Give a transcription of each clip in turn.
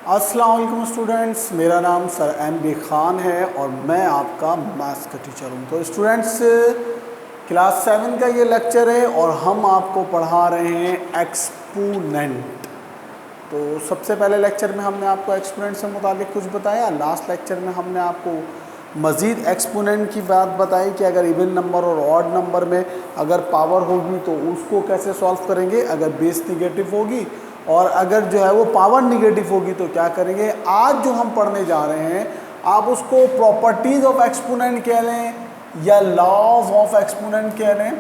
अस्सलाम वालेकुम स्टूडेंट्स, मेरा नाम सर MB खान है और मैं आपका मैथ्स का टीचर हूँ। तो स्टूडेंट्स, क्लास 7 का ये लेक्चर है और हम आपको पढ़ा रहे हैं एक्सपोनेंट। तो सबसे पहले लेक्चर में हमने आपको एक्सपोनेंट से मुताबिक कुछ बताया। लास्ट लेक्चर में हमने आपको मज़ीद एक्सपोनेंट की बात बताई कि अगर इवन नंबर और ऑड नंबर में अगर पावर होगी तो उसको कैसे सॉल्व करेंगे, अगर बेस निगेटिव होगी और अगर जो है वो पावर निगेटिव होगी तो क्या करेंगे। आज जो हम पढ़ने जा रहे हैं आप उसको प्रॉपर्टीज ऑफ एक्सपोनेंट कह लें या लॉज ऑफ एक्सपोनेंट कह लें,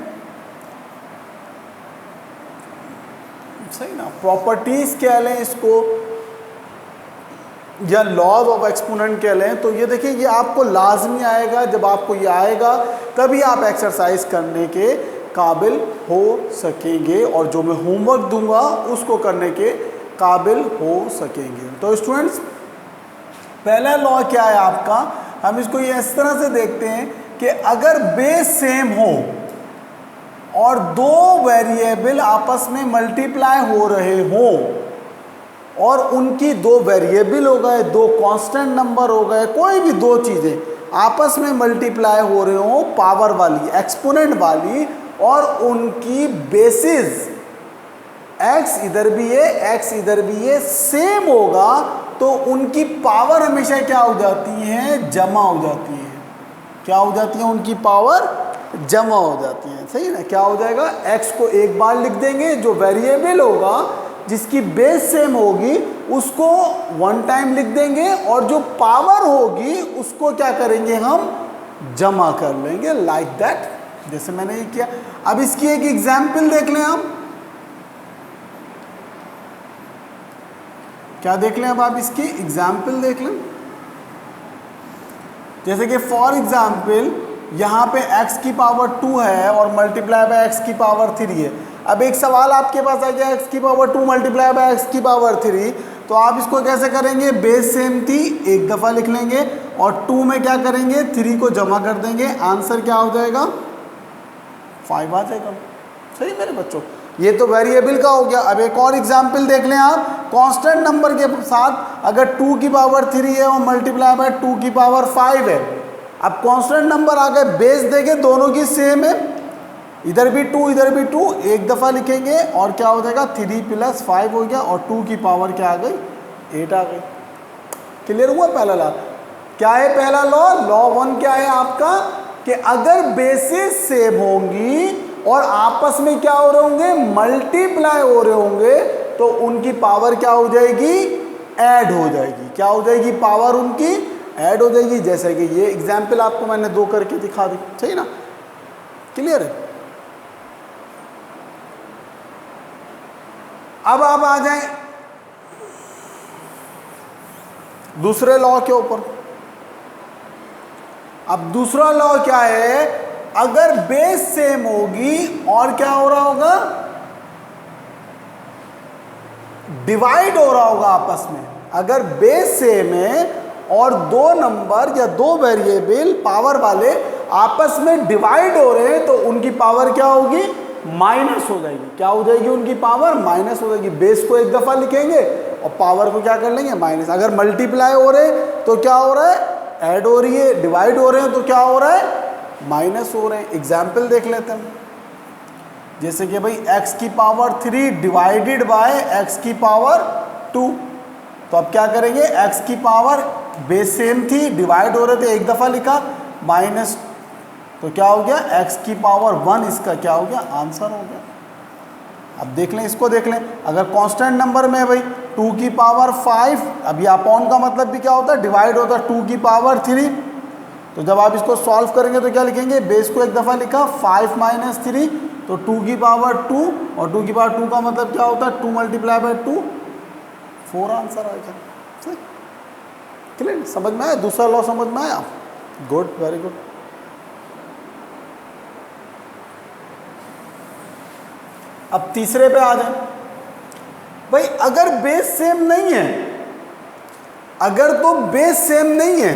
सही ना, प्रॉपर्टीज कह लें इसको या लॉज ऑफ एक्सपोनेंट कह लें। तो ये देखिए, ये आपको लाजमी आएगा। जब आपको ये आएगा तभी आप एक्सरसाइज करने के काबिल हो सकेंगे और जो मैं होमवर्क दूंगा उसको करने के काबिल हो सकेंगे। तो स्टूडेंट्स, पहला लॉ क्या है आपका, हम इसको ये इस तरह से देखते हैं कि अगर बेस सेम हो और दो वेरिएबल आपस में मल्टीप्लाई हो रहे हो और उनकी दो वेरिएबल हो गए, दो कांस्टेंट नंबर हो गए, कोई भी दो चीज़ें आपस में मल्टीप्लाई हो रहे हो पावर वाली, एक्सपोनेंट वाली, और उनकी बेसिस x इधर भी है x इधर भी है सेम होगा, तो उनकी पावर हमेशा क्या हो जाती है, जमा हो जाती है। क्या हो जाती है, उनकी पावर जमा हो जाती है। सही ना, क्या हो जाएगा, x को एक बार लिख देंगे, जो वेरिएबल होगा जिसकी बेस सेम होगी उसको वन टाइम लिख देंगे और जो पावर होगी उसको क्या करेंगे, हम जमा कर लेंगे, लाइक दैट, जैसे मैंने ये किया। अब इसकी एक एग्जाम्पल देख लें आप, क्या देख लें, अब आप इसकी एग्जाम्पल देख लें। जैसे कि फॉर एग्जाम्पल यहाँ पे x की पावर 2 है और मल्टीप्लाई बाय x की पावर 3 है। अब एक सवाल आपके पास आ गया, x की पावर 2 मल्टीप्लाई बाय x की पावर 3, तो आप इसको कैसे करेंगे, बेस सेम थी एक दफ़ा लिख लेंगे और 2 में क्या करेंगे, 3 को जमा कर देंगे, आंसर क्या हो जाएगा, 5 आ जाएगा। सही मेरे बच्चों, ये तो वेरिएबल का हो गया। अब एक और एग्जांपल देख लें आप, कांस्टेंट नंबर के साथ अगर 2 की पावर 3 है और मल्टीप्लाई बाय 2 की पावर 5 है। अब कांस्टेंट नंबर आ गए, बेस देखें दोनों की सेम है, इधर भी 2 इधर भी 2, एक दफ़ा लिखेंगे और क्या हो जाएगा, 3 + 5 हो गया और 2 की पावर क्या आ गई, 8 आ गई। क्लियर हुआ पहला लॉ। क्या है पहला लॉ, लॉ 1 क्या है आपका, कि अगर बेसिस सेम होंगी और आपस में क्या हो रहे होंगे, मल्टीप्लाई हो रहे होंगे, तो उनकी पावर क्या हो जाएगी, ऐड हो जाएगी। क्या हो जाएगी, पावर उनकी ऐड हो जाएगी। जैसे कि ये एग्जाम्पल आपको मैंने 2 करके दिखा दी, सही ना, क्लियर है। अब आप आ जाएं दूसरे लॉ के ऊपर। अब दूसरा लॉ क्या है, अगर बेस सेम होगी और क्या हो रहा होगा, डिवाइड हो रहा होगा आपस में। अगर बेस सेम है और दो नंबर या दो वेरिएबल पावर वाले आपस में डिवाइड हो रहे हैं तो उनकी पावर क्या होगी, माइनस हो जाएगी। क्या हो जाएगी, उनकी पावर माइनस हो जाएगी। बेस को एक दफा लिखेंगे और पावर को क्या कर लेंगे, माइनस। अगर मल्टीप्लाई हो रहे तो क्या हो रहा है, ऐड हो रही है, डिवाइड हो रहे हैं तो क्या हो रहा है, माइनस हो रहे हैं। एग्जाम्पल देख लेते हैं, जैसे कि भाई x की पावर 3 डिवाइडेड बाय x की पावर 2, तो अब क्या करेंगे, x की पावर बेस सेम थी, डिवाइड हो रहे थे, एक दफ़ा लिखा, माइनस, तो क्या हो गया, x की पावर 1, इसका क्या हो गया, आंसर हो गया। अब देख लें, इसको देख लें, अगर कांस्टेंट नंबर में भाई 2 की पावर 5, अब ये अपॉन का मतलब भी क्या होता है, डिवाइड होता है 2 की पावर 3, तो जब आप इसको सॉल्व करेंगे तो क्या लिखेंगे, बेस को एक दफ़ा लिखा, 5 - 3, तो 2 की पावर 2, और 2 की पावर 2 का मतलब क्या होता है, 2 मल्टीप्लाई बाय 2, 4 आंसर आएगा। सही, क्लियर, समझ में आया, दूसरा लॉ समझ में आया, गुड, वेरी गुड। अब तीसरे पे आ जाए, भाई अगर बेस सेम नहीं है, अगर तो बेस सेम नहीं है,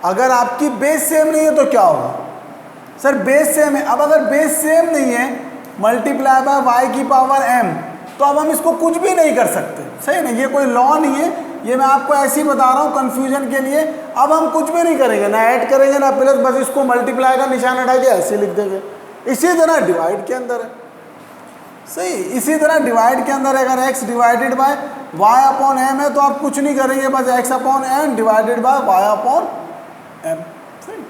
अगर आपकी बेस सेम नहीं है तो क्या होगा, सर बेस सेम है। अब अगर बेस सेम नहीं है, मल्टीप्लाई बाय y की पावर m, तो अब हम इसको कुछ भी नहीं कर सकते, सही ना, ये कोई लॉ नहीं है, ये मैं आपको ऐसे ही बता रहा हूँ कंफ्यूजन के लिए। अब हम कुछ भी नहीं करेंगे, ना ऐड करेंगे ना प्लस, बस इसको मल्टीप्लाई का निशान हटा के ऐसे लिख देंगे। इसी तरह डिवाइड के अंदर है, सही, इसी तरह डिवाइड के अंदर अगर x divided by y upon m है तो आप कुछ नहीं करेंगे, बस x upon n divided by y upon m। सही,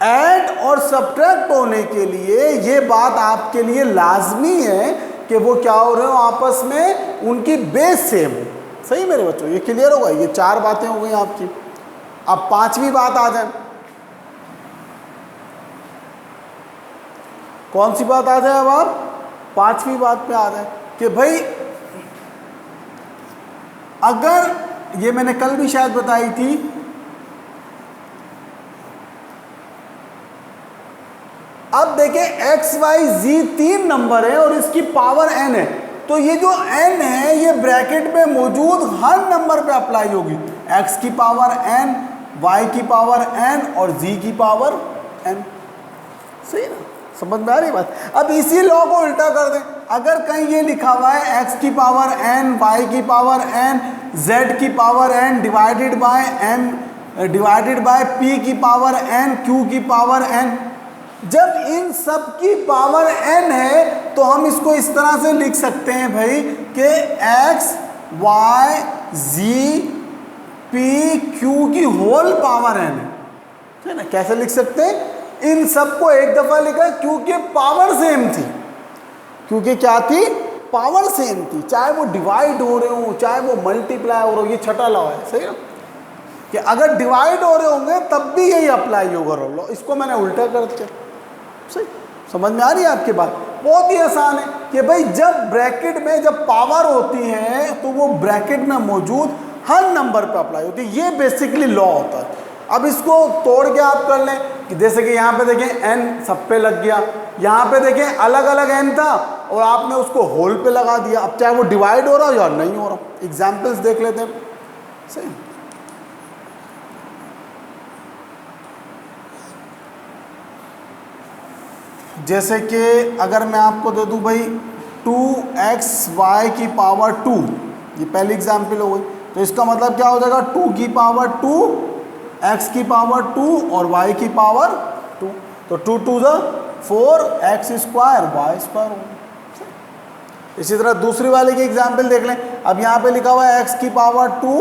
ऐड और सब्ट्रैक्ट होने के लिए ये बात आपके लिए लाजमी है कि वो क्या हो रहे हो आपस में, उनकी बेस सेम हो। सही मेरे बच्चों, ये क्लियर होगा, ये 4 बातें हो गई आपकी। अब 5वीं बात आ जाए, कौन सी बात आ जाए, अब आप 5वीं बात पे आ जाए कि भाई अगर ये मैंने कल भी शायद बताई थी, अब देखें x y z 3 नंबर है और इसकी पावर n है, तो ये जो n है ये ब्रैकेट में मौजूद हर नंबर पे अप्लाई होगी, x की पावर n, y की पावर n और z की पावर n। सही ना, समझ में आ रही बात। अब इसी लॉ को उल्टा कर दें, अगर कहीं ये लिखा हुआ है x की पावर n, y की पावर n, z की power n divided by m divided by p की पावर n, q की पावर n, जब इन सब की पावर n है तो हम इसको इस तरह से लिख सकते हैं भाई कि x y z p q की होल पावर n है ना। कैसे लिख सकते हैं, इन सबको एक दफा लिखा क्योंकि पावर सेम थी, क्योंकि क्या थी, पावर सेम थी, चाहे वो डिवाइड हो रहे हो चाहे वो मल्टीप्लाई हो रहे हो, ये छठा लॉ है, सही ना, कि अगर डिवाइड हो रहे होंगे तब भी यही अप्लाई होगा लॉ। इसको मैंने उल्टा कर दिया, सही, समझ में आ रही है आपकी बात। बहुत ही आसान है कि भाई जब ब्रैकेट में जब पावर होती है तो वो ब्रैकेट में मौजूद हर नंबर पे अप्लाई होती है, ये बेसिकली लॉ होता है। अब इसको तोड़ के आप कर लें कि जैसे कि यहाँ पे देखें n सब पे लग गया, यहाँ पे देखें अलग अलग n था और आपने उसको होल पे लगा दिया, अब चाहे वो डिवाइड हो रहा हो या नहीं हो रहा। एग्जाम्पल्स देख लेते हैं, सही, जैसे कि अगर मैं आपको दे दूं भाई 2xy की पावर 2, ये पहली एग्जाम्पल हो गई, तो इसका मतलब क्या हो जाएगा 2 की पावर 2, x की पावर 2 और y की पावर 2, तो 2 2 ज़ा 4 x स्क्वायर y स्क्वायर होगा। इसी तरह दूसरी वाले की एग्जाम्पल देख लें, अब यहाँ पे लिखा हुआ है x की पावर 2,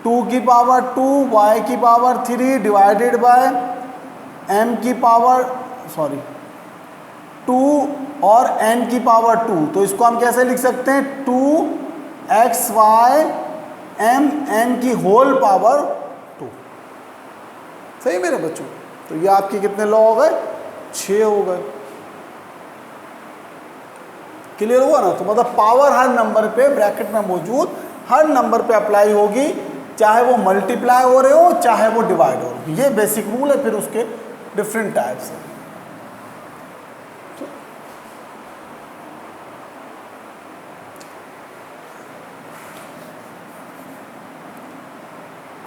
2 की पावर 2, y की पावर 3 डिवाइडेड बाय m की पावर 2 और n की पावर 2, तो इसको हम कैसे लिख सकते हैं 2xy m n की होल पावर 2। सही मेरे बच्चों, तो ये आपके कितने लॉ हो गए, 6 हो गए। क्लियर हुआ ना, तो मतलब पावर हर नंबर पे ब्रैकेट में मौजूद हर नंबर पे अप्लाई होगी, चाहे वो मल्टीप्लाई हो रहे हो चाहे वो डिवाइड हो रहे हो। ये बेसिक रूल है, फिर उसके डिफरेंट टाइप्स हैं।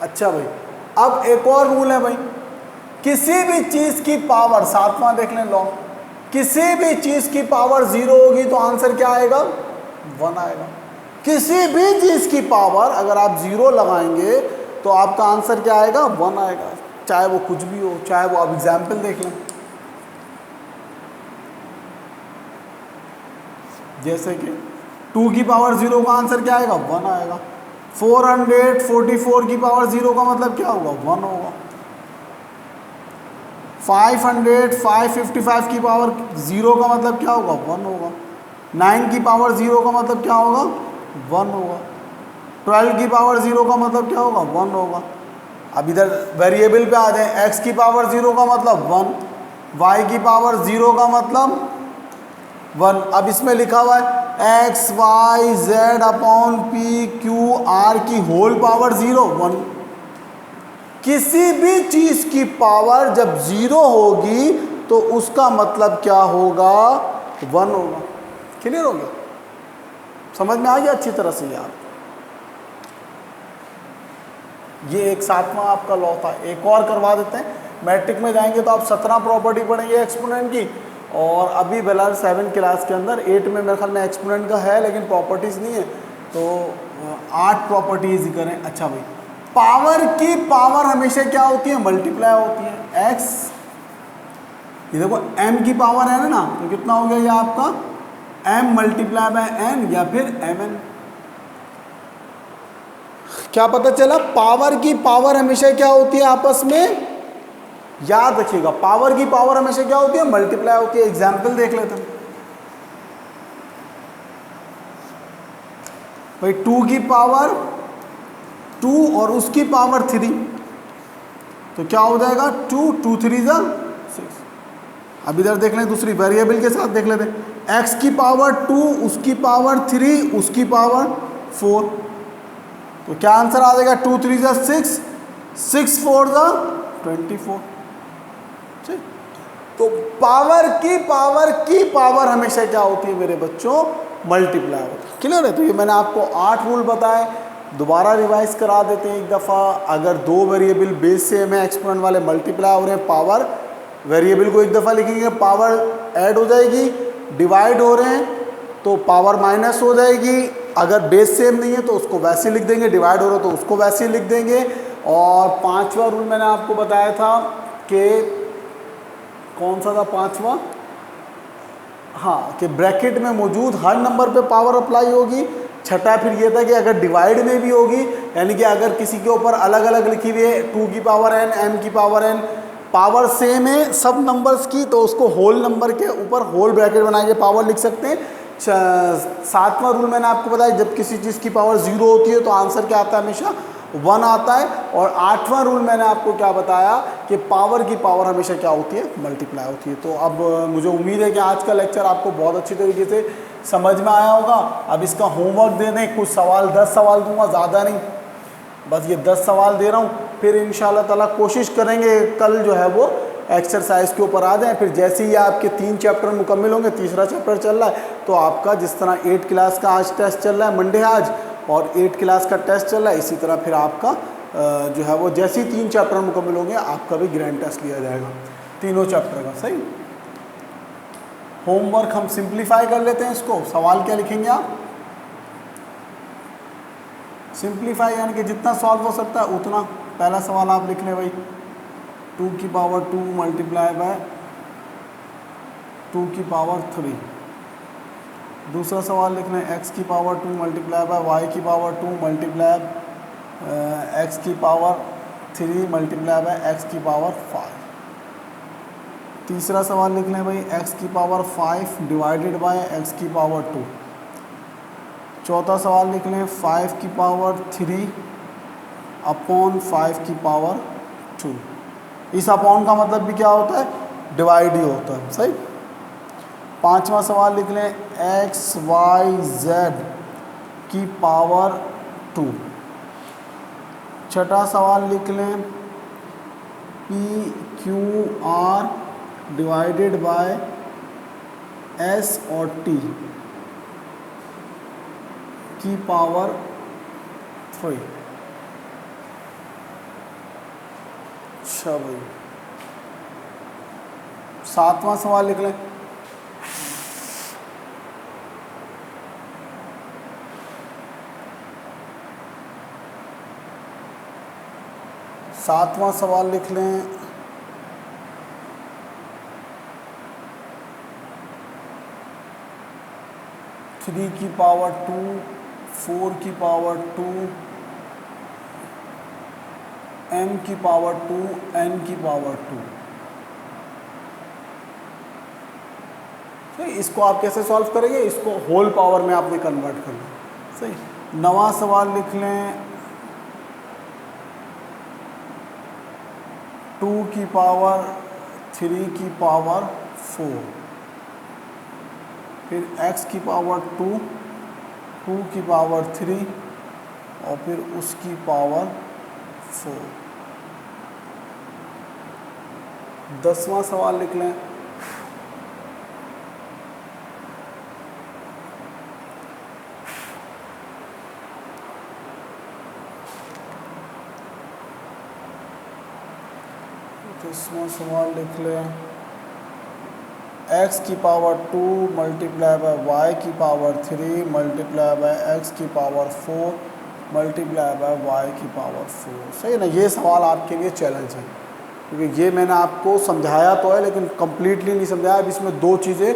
अच्छा भाई, अब एक और रूल है भाई, किसी भी चीज़ की पावर, 7वां देख लें लॉ, किसी भी चीज़ की पावर 0 होगी तो आंसर क्या आएगा, 1 आएगा। किसी भी चीज़ की पावर अगर आप 0 लगाएंगे तो आपका आंसर क्या आएगा, 1 आएगा, चाहे वो कुछ भी हो, चाहे वो, आप एग्जाम्पल देख लें, जैसे कि 2 की पावर 0 का आंसर क्या आएगा, 1 आएगा। 444 की पावर 0 का मतलब क्या होगा, 1 होगा। 555 की पावर 0 का मतलब क्या होगा, 1 होगा। 9 की पावर 0 का मतलब क्या होगा, 1 होगा। 12 की पावर 0 का मतलब क्या होगा, 1 होगा। अब इधर वेरिएबल पे आ जाए, x की पावर 0 का मतलब 1, y की पावर 0 का मतलब 1। अब इसमें लिखा हुआ है x y z upon p q r की होल पावर 0, 1। किसी भी चीज़ की पावर जब 0 होगी तो उसका मतलब क्या होगा, 1 होगा। क्लियर हो गया, समझ में आ गया अच्छी तरह से यार। ये एक 7वां आपका लॉ था। एक और करवा देते हैं, मैट्रिक में जाएंगे तो आप 17 प्रॉपर्टी पढ़ेंगे एक्सपोनेंट की, और अभी फिलहाल 7 क्लास के अंदर 8 में मेरे ख्याल में एक्सपोनेंट का है लेकिन प्रॉपर्टीज़ नहीं है, तो 8 प्रॉपर्टीज़ ही करें। अच्छा भाई, पावर की पावर हमेशा क्या होती है? मल्टीप्लाई होती है। एक्स, ये देखो m की पावर है ना, तो कितना हो गया ये आपका m मल्टीप्लाई बाय n या फिर mn। क्या पता चला? पावर की पावर हमेशा क्या होती है आपस में? याद रखिएगा, पावर की पावर हमेशा क्या होती है? मल्टीप्लाई होती है। एग्जाम्पल देख लेते हैं भाई, 2 की पावर 2 और उसकी पावर 3, तो क्या हो जाएगा? 2 2 3 जा 6। अब इधर देख लें, दूसरी वेरिएबल के साथ देख लेते हैं। x की पावर 2, उसकी पावर 3, उसकी पावर 4, तो क्या आंसर आ जाएगा? 2 3 जा 6, 6 4 जा 24। ठीक, तो पावर की पावर हमेशा क्या होती है मेरे बच्चों? मल्टीप्लाई होती है। क्लियर है? तो ये मैंने आपको 8 रूल बताए, दोबारा रिवाइज करा देते हैं एक दफ़ा। अगर 2 वेरिएबल बेस सेम है, एक्सपोनेंट वाले मल्टीप्लाई हो रहे हैं, पावर वेरिएबल को एक दफ़ा लिखेंगे, पावर ऐड हो जाएगी। डिवाइड हो रहे हैं तो पावर माइनस हो जाएगी। अगर बेस सेम नहीं है तो उसको वैसे लिख देंगे, डिवाइड हो रहा है तो उसको वैसे लिख देंगे। और 5वां रूल मैंने आपको बताया था कि कौन सा था 5वां? हाँ, कि ब्रैकेट में मौजूद हर नंबर पे पावर अप्लाई होगी। छठा फिर ये था कि अगर डिवाइड में भी होगी, यानी कि अगर किसी के ऊपर अलग अलग लिखी हुई है 2 की पावर n, m की पावर n, पावर सेम है सब नंबर्स की, तो उसको होल नंबर के ऊपर होल ब्रैकेट बना के पावर लिख सकते हैं। 7वां रूल मैंने आपको बताया, जब किसी चीज़ की पावर 0 होती है तो आंसर क्या आता है? हमेशा 1 आता है। और 8वां रूल मैंने आपको क्या बताया कि पावर की पावर हमेशा क्या होती है? मल्टीप्लाई होती है। तो अब मुझे उम्मीद है कि आज का लेक्चर आपको बहुत अच्छी तरीके से समझ में आया होगा। अब इसका होमवर्क दे दें, कुछ सवाल 10 सवाल दूंगा, ज़्यादा नहीं, बस ये 10 सवाल दे रहा हूँ। फिर इंशाल्लाह ताला कोशिश करेंगे कल जो है वो एक्सरसाइज के ऊपर आ जाएं। फिर जैसे ही आपके 3 चैप्टर मुकम्मल होंगे, तीसरा चैप्टर चल रहा है, तो आपका जिस तरह 8 क्लास का आज टेस्ट चल रहा है, मंडे आज, और 8 क्लास का टेस्ट चल रहा है, इसी तरह फिर आपका जो है वो जैसे ही 3 चैप्टर मुकम्मल होंगे आपका भी ग्रैंड टेस्ट लिया जाएगा तीनों चैप्टर का। सही, होमवर्क हम सिंप्लीफाई कर लेते हैं इसको। सवाल क्या लिखेंगे आप? सिंप्लीफाई यानी कि जितना सॉल्व हो सकता है उतना। पहला सवाल आप लिख लें भाई, 2 की पावर 2 मल्टीप्लाई बाय 2 की पावर 3। दूसरा सवाल लिख लें, x की पावर 2 मल्टीप्लाई बाय y की पावर 2 मल्टीप्लाई x की पावर 3 मल्टीप्लाई बाय x की पावर 5। तीसरा सवाल लिख लें भाई, x की पावर 5 डिवाइडेड बाय x की पावर 2। चौथा सवाल लिख लें, 5 की पावर 3 अपॉन 5 की पावर 2। इस अपॉन का मतलब भी क्या होता है? डिवाइड ही होता है। सही। पांचवा सवाल लिख लें, x y z की पावर 2। छठा सवाल लिख लें, p q r divided by s और t की पावर 3। अच्छा भाई, सातवां सवाल लिख लें, सातवां सवाल लिख लें, थ्री की पावर 2 4 की पावर 2 m की पावर 2 n की पावर 2। सही। इसको आप कैसे सॉल्व करेंगे? इसको होल पावर में आपने कन्वर्ट करना। सही। नवा सवाल लिख लें, 2 की पावर 3 की पावर 4, फिर x की पावर 2 2 की पावर 3 और फिर उसकी पावर 4। 10वां सवाल लिख लें, सवाल लिख लें, एक्स की पावर 2 मल्टीप्लाई बाय वाई की पावर 3 मल्टीप्लाई बाय एक्स की पावर 4 मल्टीप्लाई बाय वाई की पावर 4। सही है ना। ये सवाल आपके लिए चैलेंज है, क्योंकि ये मैंने आपको समझाया तो है लेकिन कम्प्लीटली नहीं समझाया। अब इसमें दो चीज़ें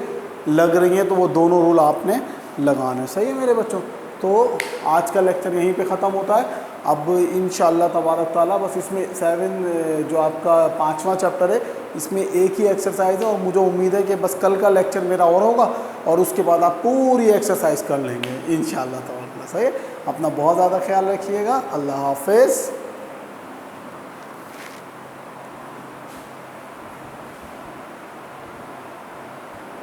लग रही हैं तो वो दोनों रूल आपने लगाने। सही है मेरे बच्चों। तो आज का लेक्चर यहीं पे ख़त्म होता है। अब इंशाअल्लाह तबारक ताला बस इसमें 7 जो आपका 5वां चैप्टर है इसमें एक ही एक्सरसाइज है, और मुझे उम्मीद है कि बस कल का लेक्चर मेरा और होगा और उसके बाद आप पूरी एक्सरसाइज कर लेंगे इंशाअल्लाह तबारक ताला। सही है। अपना बहुत ज़्यादा ख्याल रखिएगा। अल्लाह हाफ़िज़।